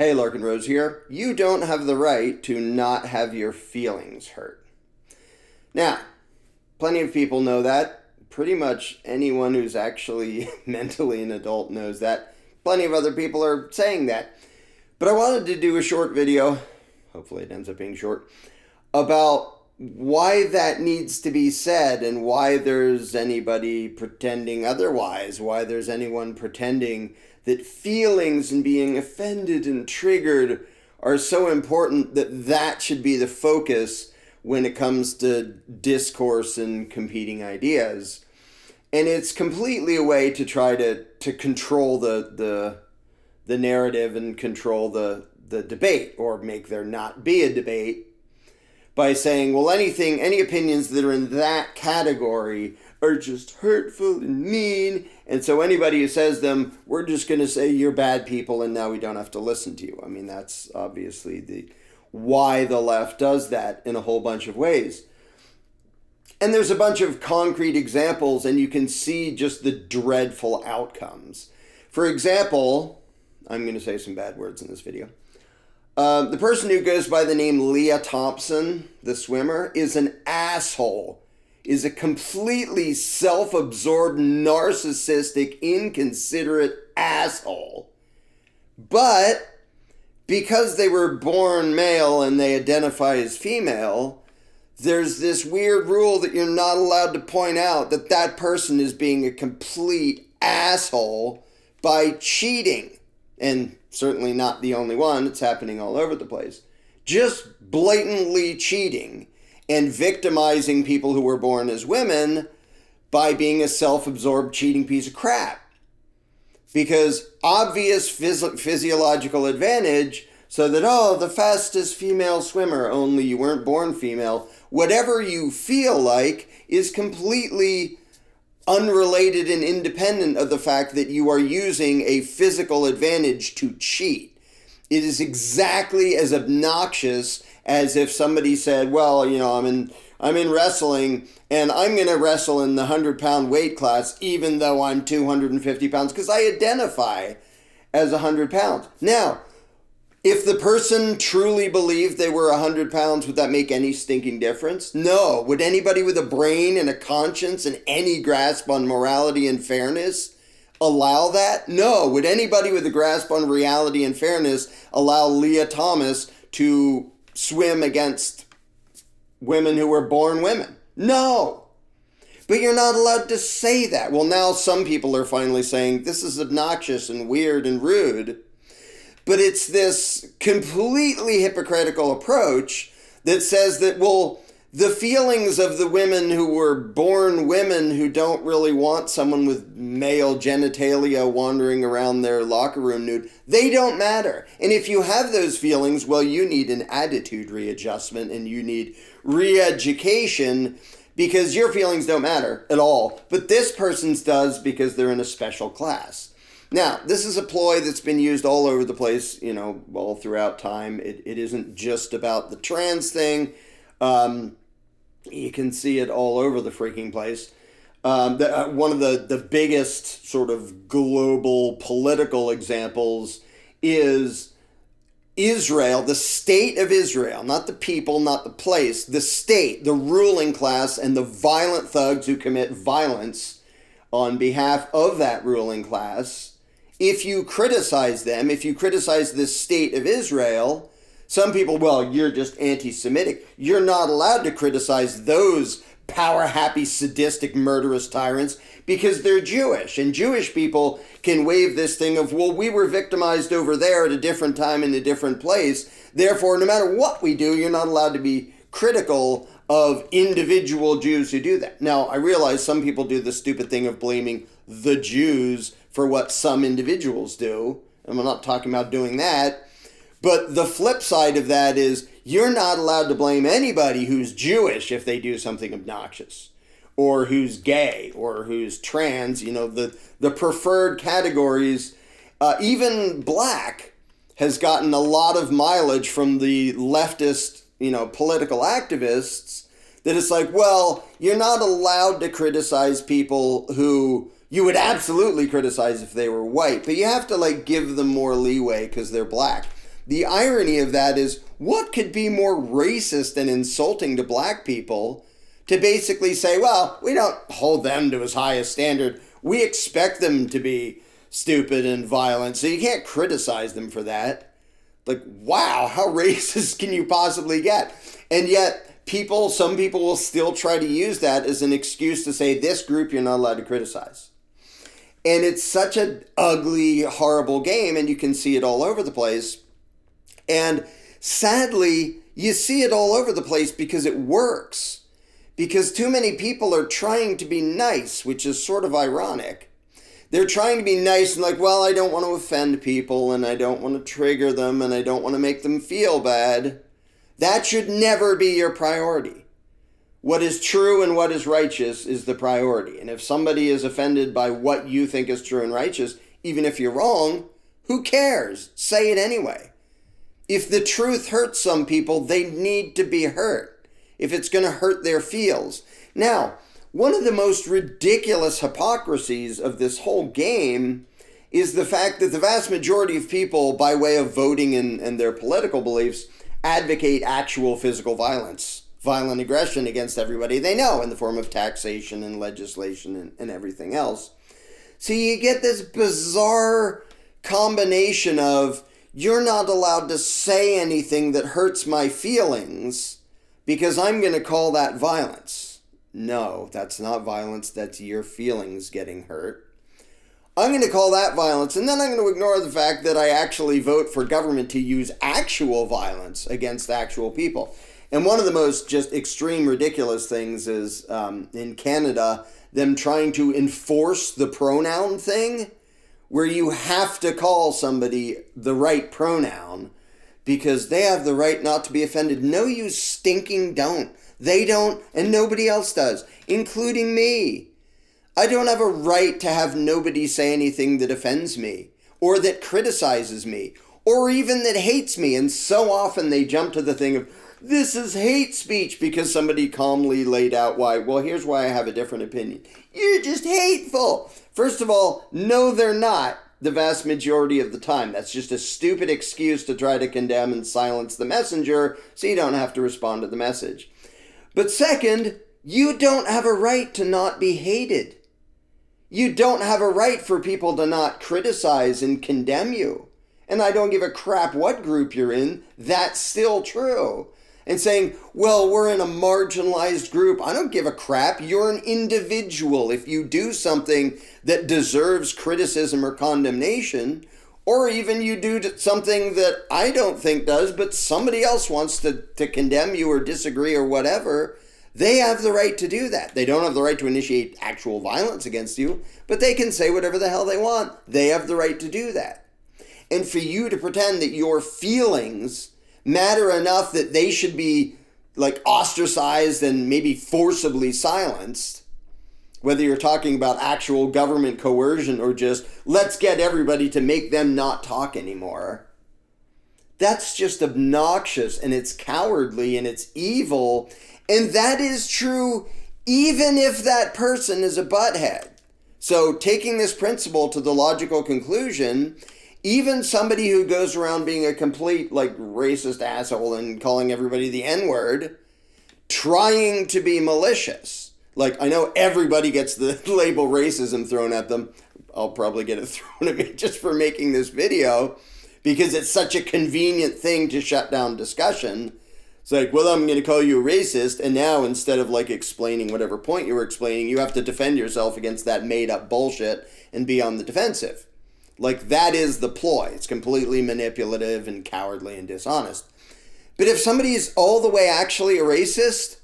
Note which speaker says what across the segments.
Speaker 1: Hey, Larken Rose here. You don't have the right to not have your feelings hurt. Now, plenty of people know that. Pretty much anyone who's actually mentally an adult knows that. Plenty of other people are saying that. But I wanted to do a short video, hopefully it ends up being short, about why that needs to be said and why there's anybody pretending otherwise, why there's anyone pretending that feelings and being offended and triggered are so important that that should be the focus when it comes to discourse and competing ideas. And it's completely a way to try to control the narrative and control the debate, or make there not be a debate, by saying, well, any opinions that are in that category are just hurtful and mean, and so anybody who says them, we're just going to say you're bad people and now we don't have to listen to you. I mean, that's obviously why the left does that in a whole bunch of ways. And there's a bunch of concrete examples, and you can see just the dreadful outcomes. For example, I'm going to say some bad words in this video. The person who goes by the name Leah Thompson, the swimmer, is an asshole, is a completely self-absorbed, narcissistic, inconsiderate asshole. But because they were born male and they identify as female, there's this weird rule that you're not allowed to point out that that person is being a complete asshole by cheating. And certainly not the only one, it's happening all over the place. Just blatantly cheating and victimizing people who were born as women by being a self-absorbed cheating piece of crap. Because obvious physiological advantage, so that, oh, the fastest female swimmer, only you weren't born female. Whatever you feel like is completely unrelated and independent of the fact that you are using a physical advantage to cheat. It is exactly as obnoxious as if somebody said, well, you know, I'm in wrestling and I'm going to wrestle in the 100-pound weight class even though I'm 250 pounds because I identify as 100 pounds. Now, if the person truly believed they were 100 pounds, would that make any stinking difference? No. Would anybody with a brain and a conscience and any grasp on morality and fairness allow that? No. Would anybody with a grasp on reality and fairness allow Leah Thomas to swim against women who were born women? No. But you're not allowed to say that. Well, now some people are finally saying this is obnoxious and weird and rude. But it's this completely hypocritical approach that says that, well, the feelings of the women who were born women who don't really want someone with male genitalia wandering around their locker room nude, they don't matter. And if you have those feelings, well, you need an attitude readjustment and you need re-education because your feelings don't matter at all. But this person's does because they're in a special class. Now, this is a ploy that's been used all over the place, you know, all throughout time. It isn't just about the trans thing. You can see it all over the freaking place. One of the biggest sort of global political examples is Israel, the state of Israel, not the people, not the place, the state, the ruling class, and the violent thugs who commit violence on behalf of that ruling class. If you criticize them, if you criticize the state of Israel, some people, well, you're just anti-Semitic. You're not allowed to criticize those power-happy, sadistic, murderous tyrants because they're Jewish. And Jewish people can wave this thing of, well, we were victimized over there at a different time in a different place. Therefore, no matter what we do, you're not allowed to be critical of individual Jews who do that. Now, I realize some people do the stupid thing of blaming the Jews for what some individuals do. And I'm not talking about doing that. But the flip side of that is you're not allowed to blame anybody who's Jewish if they do something obnoxious, or who's gay, or who's trans. You know, the preferred categories, even black has gotten a lot of mileage from the leftist, you know, political activists, that it's like, well, you're not allowed to criticize people who you would absolutely criticize if they were white, but you have to like give them more leeway because they're black. the irony of that is, what could be more racist and insulting to black people to basically say, well, we don't hold them to as high a standard. We expect them to be stupid and violent, so you can't criticize them for that. Like, wow, how racist can you possibly get? And yet, some people will still try to use that as an excuse to say, this group you're not allowed to criticize. And it's such an ugly, horrible game, and you can see it all over the place. And sadly, you see it all over the place because it works. Because too many people are trying to be nice, which is sort of ironic. They're trying to be nice and like, well, I don't want to offend people, and I don't want to trigger them, and I don't want to make them feel bad. That should never be your priority. What is true and what is righteous is the priority. And if somebody is offended by what you think is true and righteous, even if you're wrong, who cares? Say it anyway. If the truth hurts some people, they need to be hurt. If it's going to hurt their feels. Now, one of the most ridiculous hypocrisies of this whole game is the fact that the vast majority of people, by way of voting and their political beliefs, advocate actual physical violence, violent aggression against everybody they know in the form of taxation and legislation and everything else. So you get this bizarre combination of, you're not allowed to say anything that hurts my feelings because I'm going to call that violence. No, that's not violence. That's your feelings getting hurt. I'm going to call that violence, and then I'm going to ignore the fact that I actually vote for government to use actual violence against actual people. And one of the most just extreme ridiculous things is in Canada, them trying to enforce the pronoun thing, where you have to call somebody the right pronoun because they have the right not to be offended. No, you stinking don't. They don't, and nobody else does, including me. I don't have a right to have nobody say anything that offends me, or that criticizes me, or even that hates me. And so often they jump to the thing of, this is hate speech, because somebody calmly laid out why. Well, here's why I have a different opinion. You're just hateful. First of all, no, they're not the vast majority of the time. That's just a stupid excuse to try to condemn and silence the messenger so you don't have to respond to the message. But second, you don't have a right to not be hated. You don't have a right for people to not criticize and condemn you. And I don't give a crap what group you're in. That's still true. And saying, well, we're in a marginalized group. I don't give a crap. You're an individual. If you do something that deserves criticism or condemnation, or even you do something that I don't think does, but somebody else wants to condemn you or disagree or whatever, they have the right to do that. They don't have the right to initiate actual violence against you, but they can say whatever the hell they want. They have the right to do that. And for you to pretend that your feelings matter enough that they should be like ostracized and maybe forcibly silenced, whether you're talking about actual government coercion or just let's get everybody to make them not talk anymore, that's just obnoxious, and it's cowardly, and it's evil. And that is true even if that person is a butthead. So taking this principle to the logical conclusion, even somebody who goes around being a complete like racist asshole and calling everybody the N-word, trying to be malicious. Like, I know everybody gets the label racism thrown at them. I'll probably get it thrown at me just for making this video because it's such a convenient thing to shut down discussion. It's like, well, I'm going to call you a racist, and now instead of like explaining whatever point you were explaining, you have to defend yourself against that made up bullshit and be on the defensive. Like, that is the ploy. It's completely manipulative and cowardly and dishonest. But if somebody is all the way actually a racist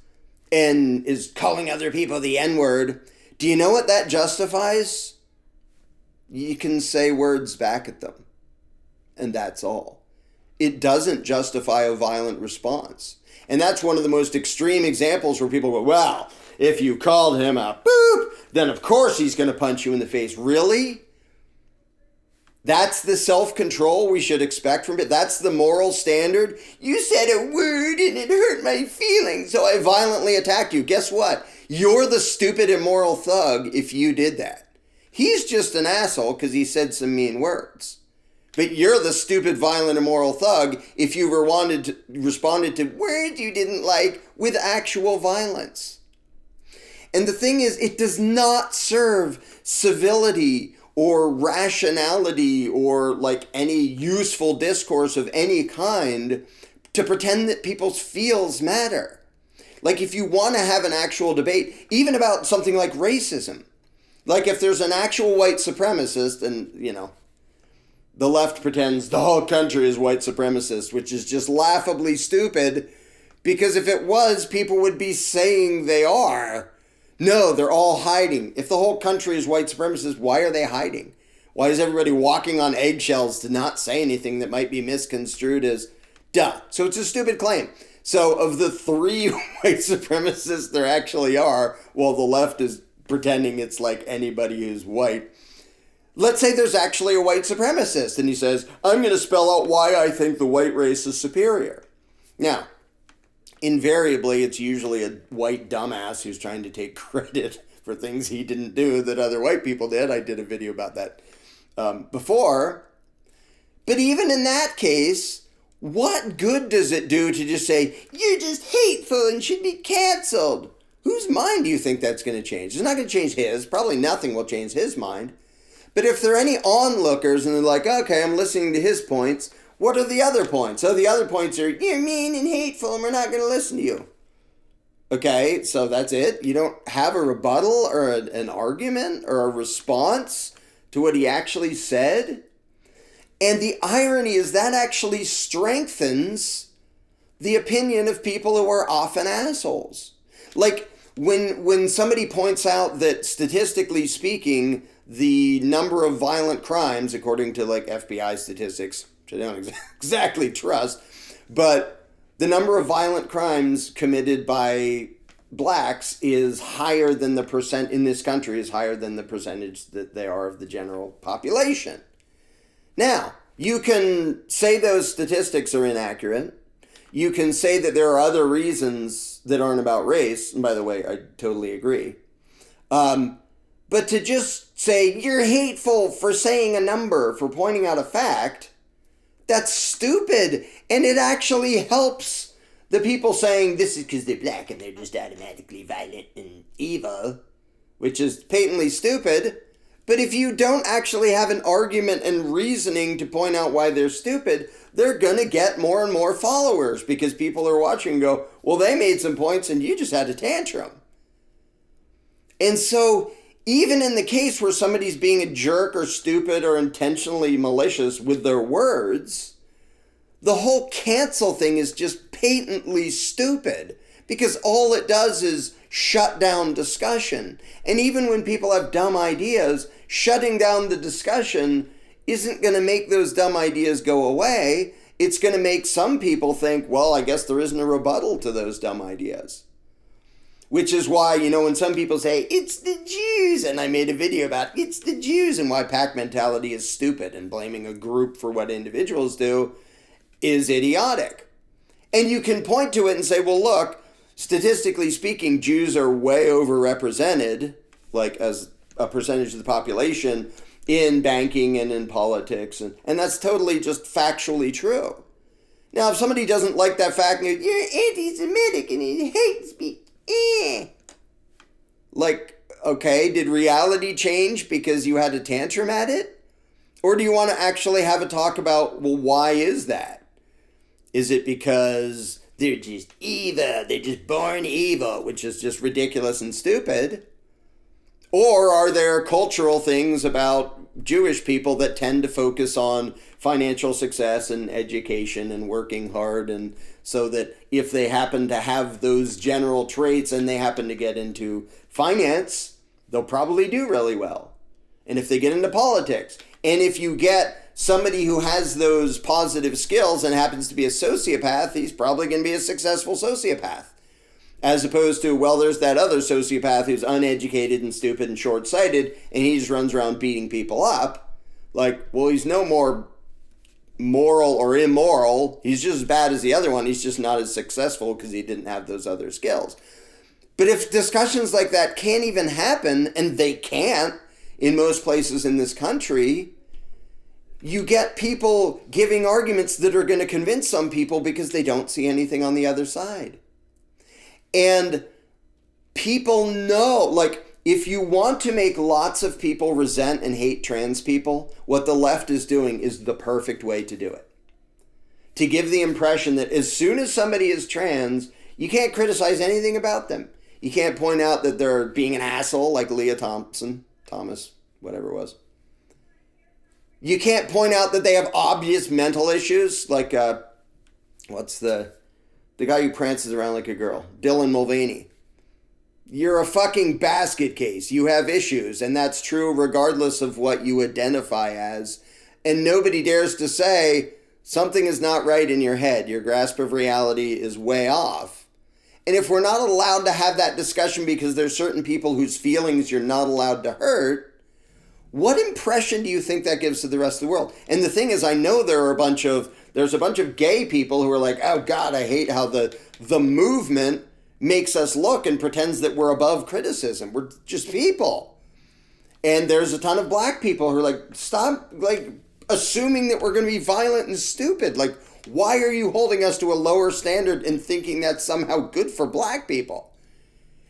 Speaker 1: and is calling other people the N-word, do you know what that justifies? You can say words back at them. And that's all. It doesn't justify a violent response. And that's one of the most extreme examples where people go, well, if you called him a boop, then of course he's going to punch you in the face. Really? That's the self-control we should expect from it. That's the moral standard. You said a word and it hurt my feelings, so I violently attacked you. Guess what? You're the stupid, immoral thug if you did that. He's just an asshole because he said some mean words. But you're the stupid, violent, immoral thug if you responded to words you didn't like with actual violence. And the thing is, it does not serve civility or rationality or like any useful discourse of any kind to pretend that people's feels matter. Like if you want to have an actual debate, even about something like racism, like if there's an actual white supremacist and, the left pretends the whole country is white supremacist, which is just laughably stupid, because if it was, people would be saying they are. No, they're all hiding. If the whole country is white supremacist, why are they hiding? Why is everybody walking on eggshells to not say anything that might be misconstrued as duh? So it's a stupid claim. So of the 3 white supremacists there actually are, well, the left is pretending it's like anybody who's white. Let's say there's actually a white supremacist and he says, I'm going to spell out why I think the white race is superior. Now, invariably, it's usually a white dumbass who's trying to take credit for things he didn't do that other white people did. I did a video about that before. But even in that case, what good does it do to just say, you're just hateful and should be canceled? Whose mind do you think that's going to change? It's not going to change his. Probably nothing will change his mind. But if there are any onlookers and they're like, okay, I'm listening to his points, what are the other points? Oh, the other points are, you're mean and hateful and we're not going to listen to you. Okay, so that's it? You don't have a rebuttal or an argument or a response to what he actually said? And the irony is that actually strengthens the opinion of people who are often assholes. Like when somebody points out that statistically speaking, the number of violent crimes, according to like FBI statistics, which I don't exactly trust, but the number of violent crimes committed by blacks is higher than the percent in this country is higher than the percentage that they are of the general population. Now, you can say those statistics are inaccurate. You can say that there are other reasons that aren't about race. And by the way, I totally agree. But to just say you're hateful for saying a number, for pointing out a fact, that's stupid. And it actually helps the people saying this is because they're black and they're just automatically violent and evil, which is patently stupid. But if you don't actually have an argument and reasoning to point out why they're stupid, they're going to get more and more followers because people are watching and go, well, they made some points and you just had a tantrum. And so even in the case where somebody's being a jerk or stupid or intentionally malicious with their words, the whole cancel thing is just patently stupid because all it does is shut down discussion. And even when people have dumb ideas, shutting down the discussion isn't going to make those dumb ideas go away. It's going to make some people think, well, I guess there isn't a rebuttal to those dumb ideas. Which is why, when some people say, it's the Jews, and I made a video about it's the Jews and why pack mentality is stupid and blaming a group for what individuals do is idiotic. And you can point to it and say, well, look, statistically speaking, Jews are way overrepresented, like as a percentage of the population, in banking and in politics. And that's totally just factually true. Now, if somebody doesn't like that fact and goes, you're anti-Semitic and you hate speech, like, okay, did reality change because you had a tantrum at it? Or do you want to actually have a talk about, well, why is that? Is it because they're just evil, they're just born evil, which is just ridiculous and stupid? Or are there cultural things about Jewish people that tend to focus on financial success and education and working hard, and so that if they happen to have those general traits and they happen to get into finance, they'll probably do really well. And if they get into politics, and if you get somebody who has those positive skills and happens to be a sociopath, he's probably going to be a successful sociopath. As opposed to, well, there's that other sociopath who's uneducated and stupid and short-sighted, and he just runs around beating people up. Like, well, he's no more moral or immoral. He's just as bad as the other one. He's just not as successful because he didn't have those other skills. But if discussions like that can't even happen, and they can't in most places in this country, you get people giving arguments that are going to convince some people because they don't see anything on the other side. And people know, like, if you want to make lots of people resent and hate trans people, what the left is doing is the perfect way to do it. To give the impression that as soon as somebody is trans, you can't criticize anything about them. You can't point out that they're being an asshole like Leah Thomas, whatever it was. You can't point out that they have obvious mental issues, like, what's the guy who prances around like a girl? Dylan Mulvaney. You're a fucking basket case. You have issues, and that's true regardless of what you identify as. And nobody dares to say something is not right in your head. Your grasp of reality is way off. And if we're not allowed to have that discussion because there's certain people whose feelings you're not allowed to hurt, what impression do you think that gives to the rest of the world? And the thing is, I know there's a bunch of gay people who are like, oh God, I hate how the movement makes us look and pretends that we're above criticism. We're just people. And there's a ton of black people who are like, stop like assuming that we're going to be violent and stupid. Like, why are you holding us to a lower standard and thinking that's somehow good for black people?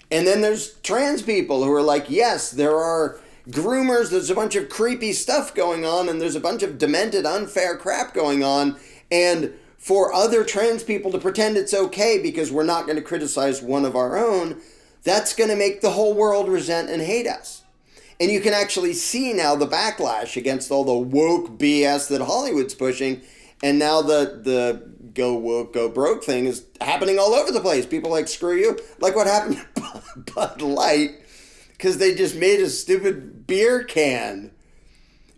Speaker 1: And then there's trans people who are like, yes, there are groomers, there's a bunch of creepy stuff going on, and there's a bunch of demented, unfair crap going on, and for other trans people to pretend it's okay because we're not going to criticize one of our own, that's going to make the whole world resent and hate us. And you can actually see now the backlash against all the woke BS that Hollywood's pushing, and now the go woke, go broke thing is happening all over the place. People like, screw you. Like what happened to Bud Light, because they just made a stupid beer can.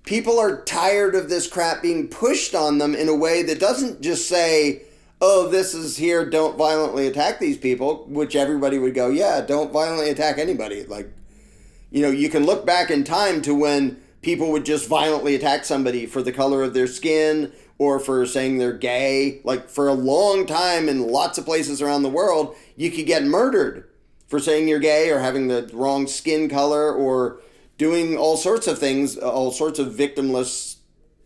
Speaker 1: People are tired of this crap being pushed on them in a way that doesn't just say, oh, this is here, don't violently attack these people, which everybody would go, yeah, don't violently attack anybody. Like, you know, you can look back in time to when people would just violently attack somebody for the color of their skin or for saying they're gay. Like, for a long time in lots of places around the world, you could get murdered for saying you're gay or having the wrong skin color or doing all sorts of things, all sorts of victimless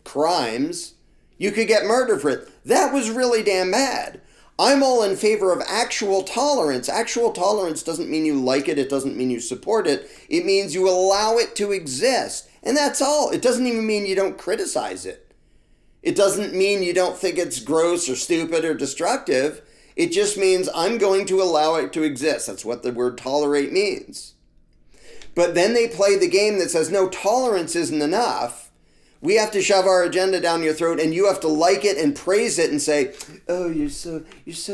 Speaker 1: crimes. You could get murdered for it. That was really damn bad. I'm all in favor of actual tolerance. Actual tolerance doesn't mean you like it. It doesn't mean you support it. It means you allow it to exist. And that's all. It doesn't even mean you don't criticize it. It doesn't mean you don't think it's gross or stupid or destructive. It just means I'm going to allow it to exist. That's what the word tolerate means. But then they play the game that says, no, tolerance isn't enough. We have to shove our agenda down your throat, and you have to like it and praise it and say, oh, you're so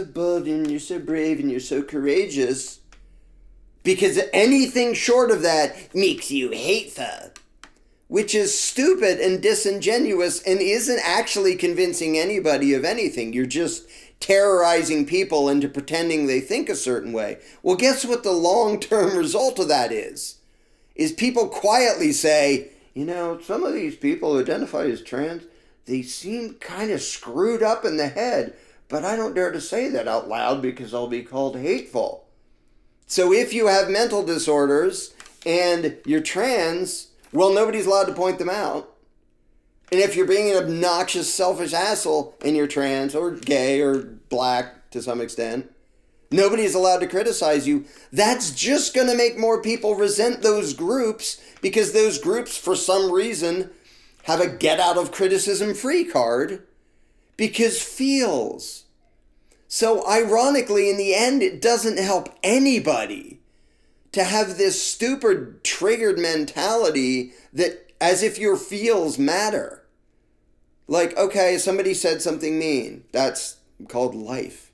Speaker 1: bold and you're so brave and you're so courageous. Because anything short of that makes you hateful, which is stupid and disingenuous and isn't actually convincing anybody of anything. You're just terrorizing people into pretending they think a certain way. Well, guess what the long-term result of that is people quietly say, you know, some of these people who identify as trans, they seem kind of screwed up in the head, but I don't dare to say that out loud because I'll be called hateful. So if you have mental disorders and you're trans, well, nobody's allowed to point them out. And if you're being an obnoxious, selfish asshole and you're trans or gay or black to some extent, nobody's allowed to criticize you. That's just going to make more people resent those groups because those groups, for some reason, have a get-out-of-criticism-free card because Feelz. So ironically, in the end, it doesn't help anybody to have this stupid, triggered mentality that as if your feels matter. Like, okay, somebody said something mean. That's called life.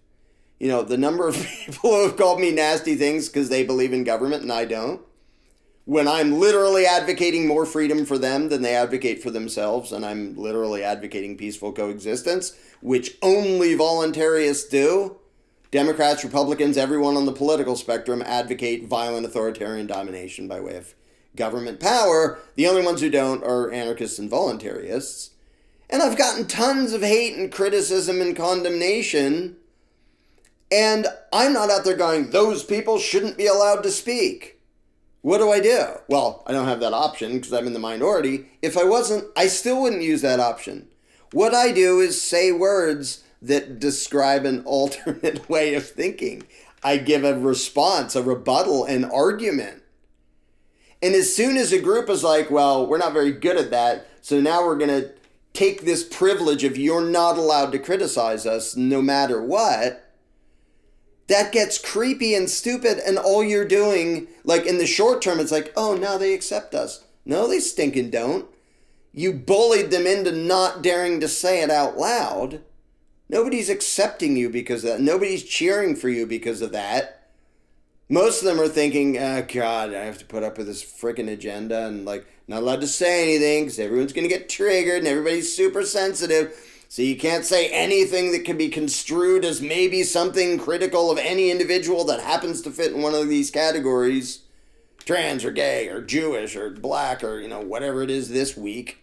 Speaker 1: You know, the number of people who have called me nasty things because they believe in government and I don't, when I'm literally advocating more freedom for them than they advocate for themselves, and I'm literally advocating peaceful coexistence, which only voluntarists do. Democrats, Republicans, everyone on the political spectrum advocate violent authoritarian domination by way of government power. The only ones who don't are anarchists and voluntarists. And I've gotten tons of hate and criticism and condemnation. And I'm not out there going, those people shouldn't be allowed to speak. What do I do? Well, I don't have that option because I'm in the minority. If I wasn't, I still wouldn't use that option. What I do is say words that describe an alternate way of thinking. I give a response, a rebuttal, an argument. And as soon as a group is like, well, we're not very good at that, so now we're going to take this privilege of you're not allowed to criticize us no matter what, that gets creepy and stupid, and all you're doing, like in the short term, it's like, oh, now they accept us. No, they stinking don't. You bullied them into not daring to say it out loud. Nobody's accepting you because of that. Nobody's cheering for you because of that. Most of them are thinking, oh, God, I have to put up with this freaking agenda and like not allowed to say anything because everyone's going to get triggered and everybody's super sensitive. So you can't say anything that can be construed as maybe something critical of any individual that happens to fit in one of these categories. Trans or gay or Jewish or black or, whatever it is this week.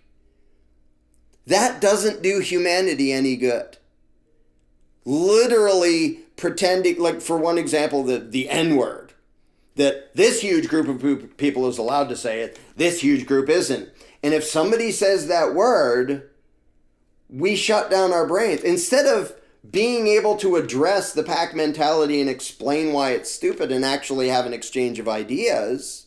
Speaker 1: That doesn't do humanity any good. Literally pretending, like for one example, the N-word. That this huge group of people is allowed to say it, this huge group isn't. And if somebody says that word, we shut down our brains. Instead of being able to address the pack mentality and explain why it's stupid and actually have an exchange of ideas,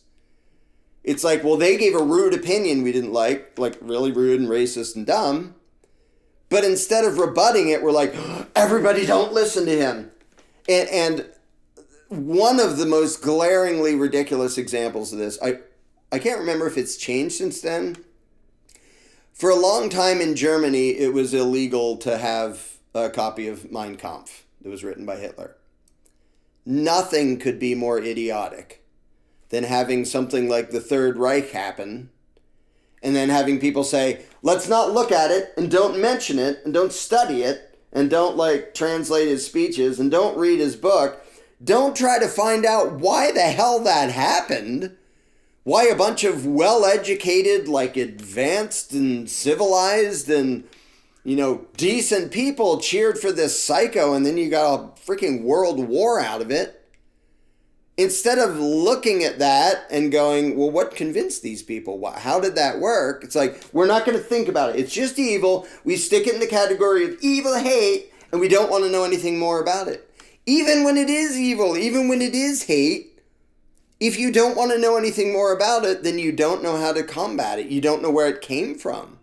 Speaker 1: it's like, well, they gave a rude opinion we didn't like really rude and racist and dumb. But instead of rebutting it, we're like, everybody don't listen to him. And one of the most glaringly ridiculous examples of this, I can't remember if it's changed since then. For a long time in Germany, it was illegal to have a copy of Mein Kampf that was written by Hitler. Nothing could be more idiotic than having something like the Third Reich happen and then having people say, let's not look at it and don't mention it and don't study it and don't translate his speeches and don't read his book. Don't try to find out why the hell that happened. Why a bunch of well-educated, advanced and civilized and, decent people cheered for this psycho and then you got a freaking world war out of it. Instead of looking at that and going, well, what convinced these people? How did that work? It's like, we're not going to think about it. It's just evil. We stick it in the category of evil hate and we don't want to know anything more about it. Even when it is evil, even when it is hate, if you don't want to know anything more about it, then you don't know how to combat it. You don't know where it came from.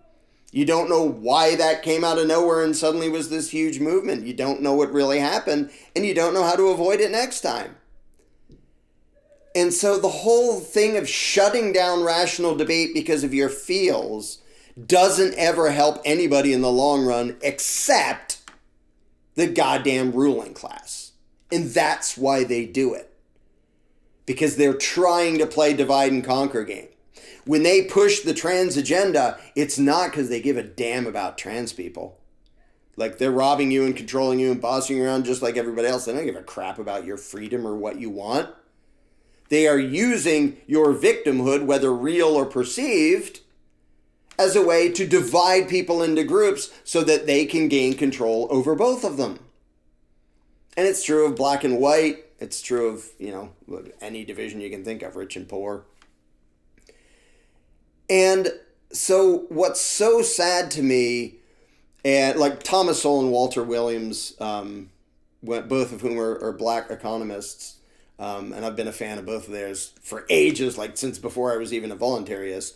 Speaker 1: You don't know why that came out of nowhere and suddenly was this huge movement. You don't know what really happened, and you don't know how to avoid it next time. And so the whole thing of shutting down rational debate because of your feels doesn't ever help anybody in the long run except the goddamn ruling class. And that's why they do it. Because they're trying to play divide and conquer game. When they push the trans agenda, it's not because they give a damn about trans people. They're robbing you and controlling you and bossing you around just like everybody else. They don't give a crap about your freedom or what you want. They are using your victimhood, whether real or perceived, as a way to divide people into groups so that they can gain control over both of them. And it's true of black and white. It's true of, any division you can think of, rich and poor. And so what's so sad to me, and Thomas Sowell and Walter Williams, both of whom are black economists, and I've been a fan of both of theirs for ages, since before I was even a voluntarist,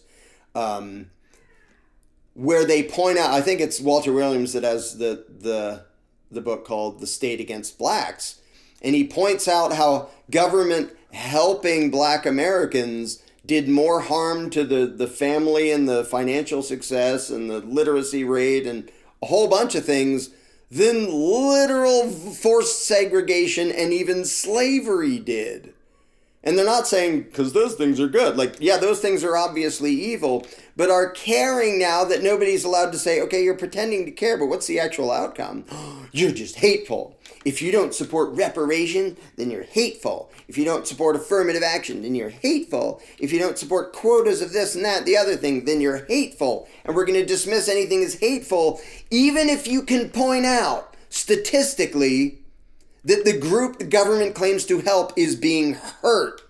Speaker 1: where they point out, I think it's Walter Williams that has the book called The State Against Blacks. And he points out how government helping black Americans did more harm to the family and the financial success and the literacy rate and a whole bunch of things than literal forced segregation and even slavery did. And they're not saying, because those things are good. Yeah, those things are obviously evil, but are caring now that nobody's allowed to say, okay, you're pretending to care, but what's the actual outcome? You're just hateful. If you don't support reparation, then you're hateful. If you don't support affirmative action, then you're hateful. If you don't support quotas of this and that, the other thing, then you're hateful. And we're going to dismiss anything as hateful, even if you can point out statistically that the group the government claims to help is being hurt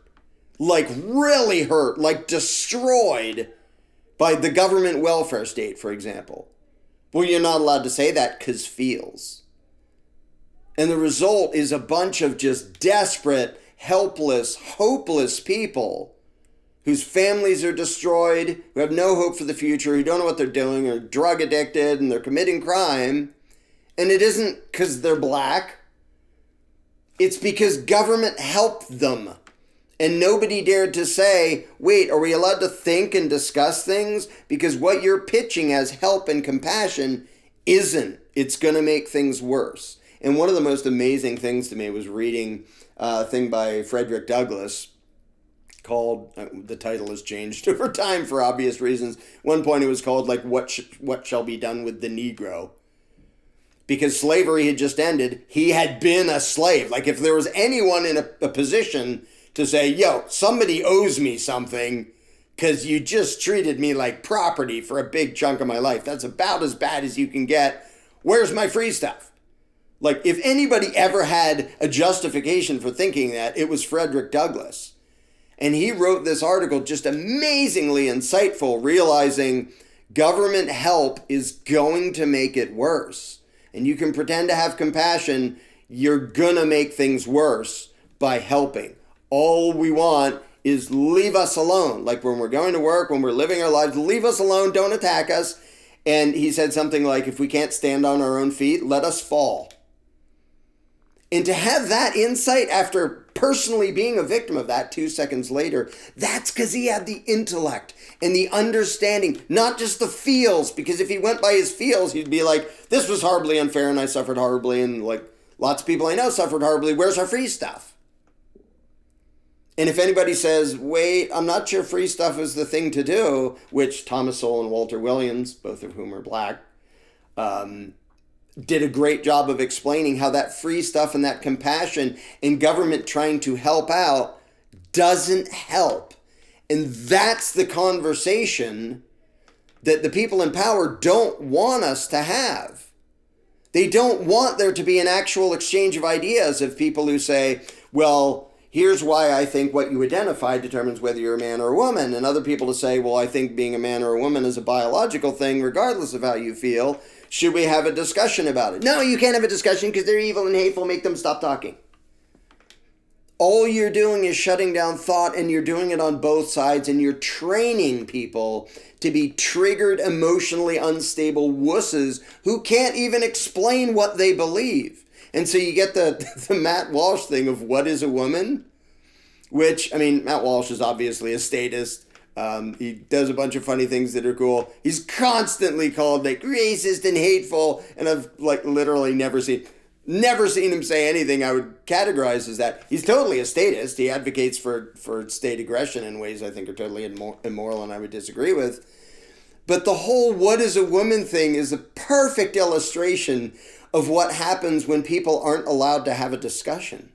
Speaker 1: like really hurt, like destroyed by the government welfare state, for example. Well, you're not allowed to say that because Feelz. And the result is a bunch of just desperate, helpless, hopeless people whose families are destroyed, who have no hope for the future, who don't know what they're doing, are drug addicted, and they're committing crime. And it isn't because they're black. It's because government helped them. And nobody dared to say, wait, are we allowed to think and discuss things? Because what you're pitching as help and compassion isn't. It's going to make things worse. And one of the most amazing things to me was reading a thing by Frederick Douglass called, the title has changed over time for obvious reasons. One point it was called like What Shall Be Done with the Negro? Because slavery had just ended. He had been a slave. Like if there was anyone in a position to say, yo, somebody owes me something because you just treated me like property for a big chunk of my life. That's about as bad as you can get. Where's my free stuff? Like if anybody ever had a justification for thinking that, it was Frederick Douglass. And he wrote this article just amazingly insightful, realizing government help is going to make it worse. And you can pretend to have compassion, you're gonna make things worse by helping. All we want is leave us alone. Like when we're going to work, when we're living our lives, leave us alone, don't attack us. And he said something like, if we can't stand on our own feet, let us fall. And to have that insight after personally being a victim of that 2 seconds later, that's because he had the intellect and the understanding, not just the feels, because if he went by his feels, he'd be like, this was horribly unfair and I suffered horribly and like lots of people I know suffered horribly. Where's our free stuff? And if anybody says, wait, I'm not sure free stuff is the thing to do, which Thomas Sowell and Walter Williams, both of whom are black, did a great job of explaining how that free stuff and that compassion and government trying to help out doesn't help. And that's the conversation that the people in power don't want us to have. They don't want there to be an actual exchange of ideas of people who say, well, here's why I think what you identify determines whether you're a man or a woman. And other people to say, well, I think being a man or a woman is a biological thing regardless of how you feel. Should we have a discussion about it? No, you can't have a discussion because they're evil and hateful. Make them stop talking. All you're doing is shutting down thought, and you're doing it on both sides, and you're training people to be triggered, emotionally unstable wusses who can't even explain what they believe. And so you get the Matt Walsh thing of what is a woman, which, I mean, Matt Walsh is obviously a statist. He does a bunch of funny things that are cool. He's constantly called like racist and hateful, and I've like literally never seen him say anything I would categorize as that. He's totally a statist. He advocates for state aggression in ways I think are totally immoral and I would disagree with. But the whole what is a woman thing is a perfect illustration of what happens when people aren't allowed to have a discussion.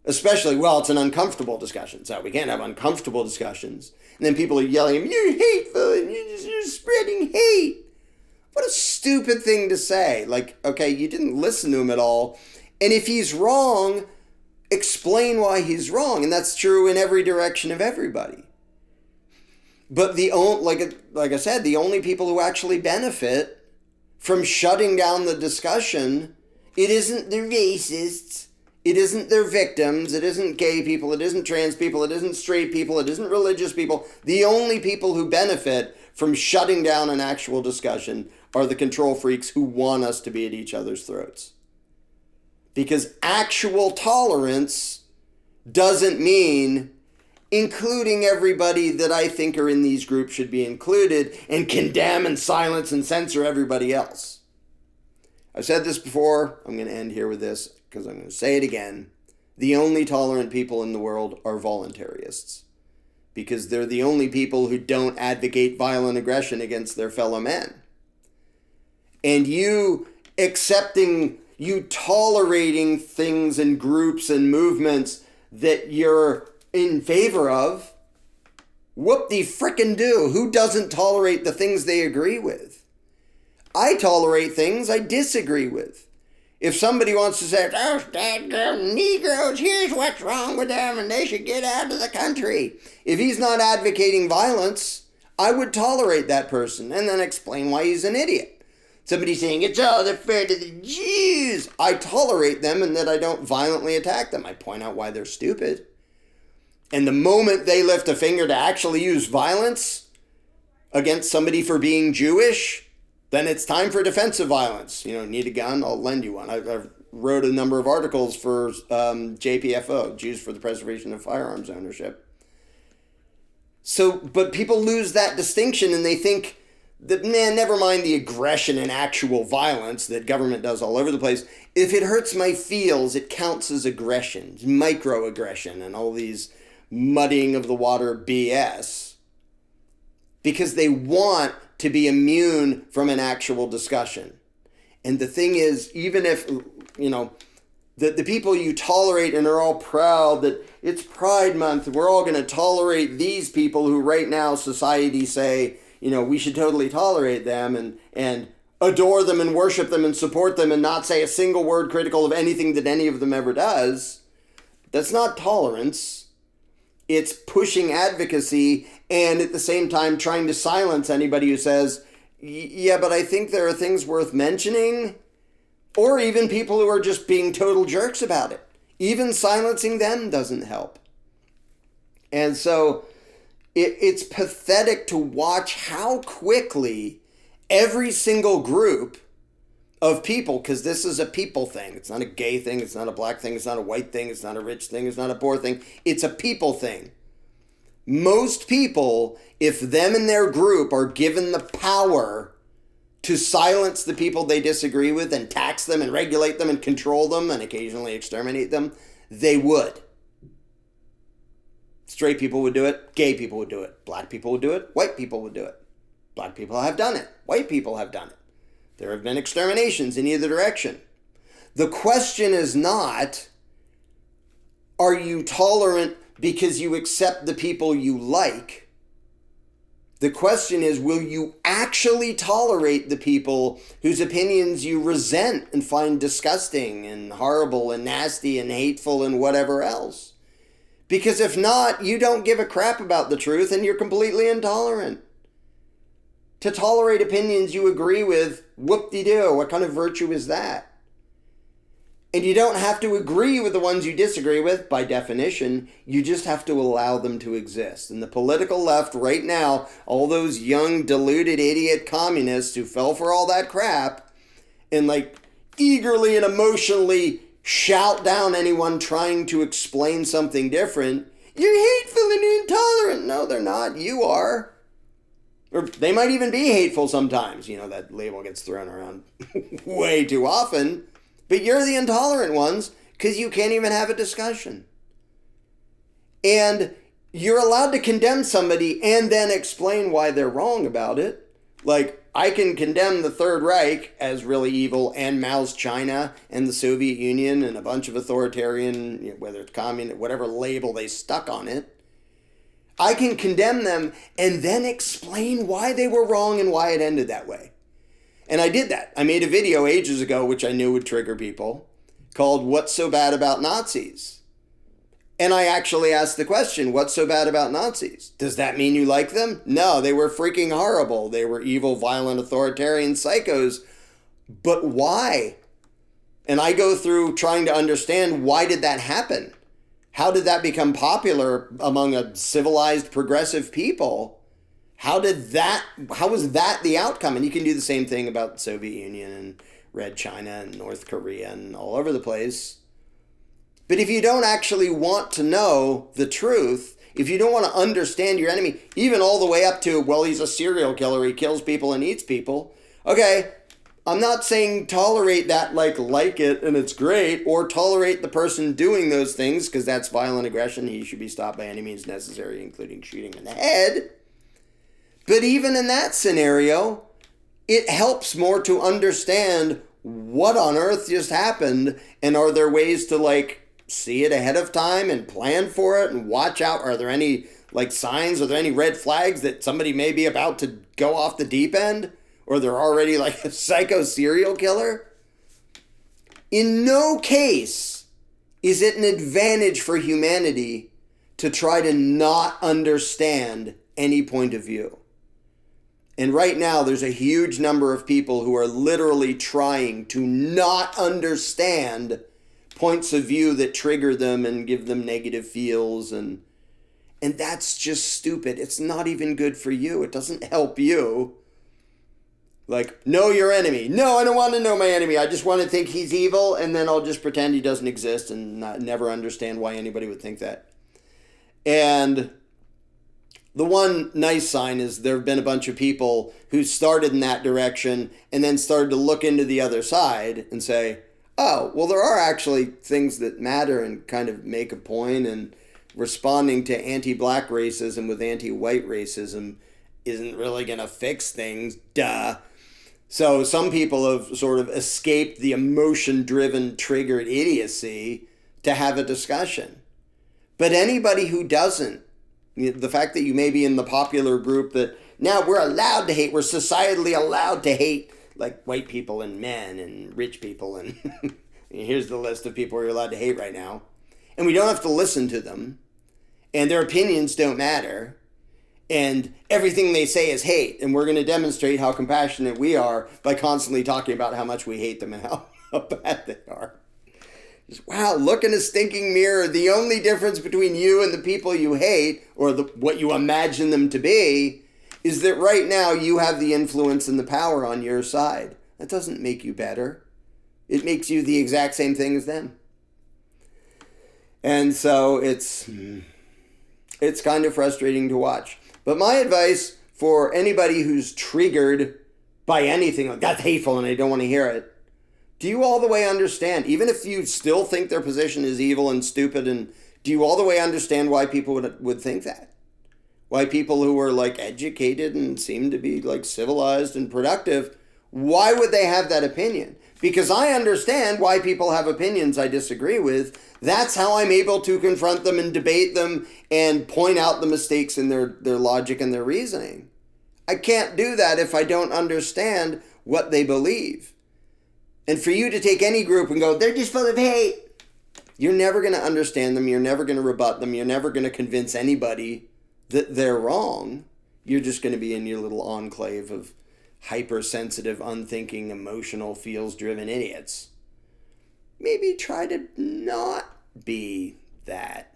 Speaker 1: Especially, well, it's an uncomfortable discussion, so we can't have uncomfortable discussions. And then people are yelling at him, you're hateful and you're spreading hate. What a stupid thing to say. Like, okay, you didn't listen to him at all. And if he's wrong, explain why he's wrong. And that's true in every direction of everybody. But like I said, the only people who actually benefit from shutting down the discussion, it isn't the racists. It isn't their victims, it isn't gay people, it isn't trans people, it isn't straight people, it isn't religious people. The only people who benefit from shutting down an actual discussion are the control freaks who want us to be at each other's throats. Because actual tolerance doesn't mean including everybody that I think are in these groups should be included and condemn and silence and censor everybody else. I've said this before, I'm going to end here with this, because I'm going to say it again. The only tolerant people in the world are voluntarists. Because they're the only people who don't advocate violent aggression against their fellow men. And you tolerating things and groups and movements that you're in favor of, whoop-de-frickin-do. Who doesn't tolerate the things they agree with? I tolerate things I disagree with. If somebody wants to say, those dadgum Negroes, here's what's wrong with them and they should get out of the country. If he's not advocating violence, I would tolerate that person and then explain why he's an idiot. Somebody saying, it's all the fair to the Jews. I tolerate them and that I don't violently attack them. I point out why they're stupid. And the moment they lift a finger to actually use violence against somebody for being Jewish, then it's time for defensive violence. Need a gun? I'll lend you one. I've wrote a number of articles for JPFO, Jews for the Preservation of Firearms Ownership. So, but people lose that distinction and they think that, never mind the aggression and actual violence that government does all over the place. If it hurts my feels, it counts as aggression, microaggression, and all these muddying of the water BS. Because they want to be immune from an actual discussion. And the thing is, even if, the people you tolerate and are all proud that it's Pride Month, we're all going to tolerate these people who right now society say, we should totally tolerate them and adore them and worship them and support them and not say a single word critical of anything that any of them ever does. That's not tolerance. It's pushing advocacy and at the same time trying to silence anybody who says, yeah, but I think there are things worth mentioning. Or even people who are just being total jerks about it. Even silencing them doesn't help. And so it's pathetic to watch how quickly every single group of people, because this is a people thing. It's not a gay thing. It's not a black thing. It's not a white thing. It's not a rich thing. It's not a poor thing. It's a people thing. Most people, if them and their group are given the power to silence the people they disagree with and tax them and regulate them and control them and occasionally exterminate them, they would. Straight people would do it. Gay people would do it. Black people would do it. White people would do it. Black people have done it. White people have done it. There have been exterminations in either direction. The question is not, are you tolerant because you accept the people you like? The question is, will you actually tolerate the people whose opinions you resent and find disgusting and horrible and nasty and hateful and whatever else? Because if not, you don't give a crap about the truth and you're completely intolerant. To tolerate opinions you agree with, whoop-de-doo, what kind of virtue is that? And you don't have to agree with the ones you disagree with, by definition. You just have to allow them to exist. And the political left right now, all those young, deluded, idiot communists who fell for all that crap and eagerly and emotionally shout down anyone trying to explain something different. You're hateful and intolerant. No, they're not. You are. Or they might even be hateful sometimes. That label gets thrown around way too often. But you're the intolerant ones because you can't even have a discussion. And you're allowed to condemn somebody and then explain why they're wrong about it. I can condemn the Third Reich as really evil and Mao's China and the Soviet Union and a bunch of authoritarian, whether it's communist, whatever label they stuck on it. I can condemn them and then explain why they were wrong and why it ended that way. And I did that. I made a video ages ago, which I knew would trigger people, called What's So Bad About Nazis? And I actually asked the question, what's so bad about Nazis? Does that mean you like them? No, they were freaking horrible. They were evil, violent, authoritarian psychos. But why? And I go through trying to understand, why did that happen? How did that become popular among a civilized, progressive people? How was that the outcome? And you can do the same thing about the Soviet Union and Red China and North Korea and all over the place. But if you don't actually want to know the truth, if you don't want to understand your enemy, even all the way up to, well, he's a serial killer, he kills people and eats people. Okay, I'm not saying tolerate that like it and it's great, or tolerate the person doing those things, because that's violent aggression. He should be stopped by any means necessary, including shooting in the head. But even in that scenario, it helps more to understand what on earth just happened, and are there ways to see it ahead of time and plan for it and watch out? Are there any signs? Are there any red flags that somebody may be about to go off the deep end? Or they're already a psycho serial killer? In no case is it an advantage for humanity to try to not understand any point of view. And right now, there's a huge number of people who are literally trying to not understand points of view that trigger them and give them negative feels. And that's just stupid. It's not even good for you. It doesn't help you. Like, know your enemy. No, I don't want to know my enemy. I just want to think he's evil, and then I'll just pretend he doesn't exist and never understand why anybody would think that. And the one nice sign is there have been a bunch of people who started in that direction and then started to look into the other side and say, oh, well, there are actually things that matter and kind of make a point, and responding to anti-black racism with anti-white racism isn't really going to fix things. Duh. So some people have sort of escaped the emotion-driven, triggered idiocy to have a discussion. But anybody who doesn't, the fact that you may be in the popular group that now we're allowed to hate, we're societally allowed to hate, like white people and men and rich people, and here's the list of people you're allowed to hate right now. And we don't have to listen to them, and their opinions don't matter, and everything they say is hate, and we're going to demonstrate how compassionate we are by constantly talking about how much we hate them and how bad they are. Wow, look in a stinking mirror. The only difference between you and the people you hate, or what you imagine them to be, is that right now you have the influence and the power on your side. That doesn't make you better. It makes you the exact same thing as them. And so it's kind of frustrating to watch. But my advice for anybody who's triggered by anything, like that's hateful and I don't want to hear it, do you all the way understand, even if you still think their position is evil and stupid, and do you all the way understand why people would think that? Why people who are like educated and seem to be like civilized and productive, why would they have that opinion? Because I understand why people have opinions I disagree with. That's how I'm able to confront them and debate them and point out the mistakes in their logic and their reasoning. I can't do that if I don't understand what they believe. And for you to take any group and go, they're just full of hate, you're never going to understand them. You're never going to rebut them. You're never going to convince anybody that they're wrong. You're just going to be in your little enclave of hypersensitive, unthinking, emotional, feels-driven idiots. Maybe try to not be that.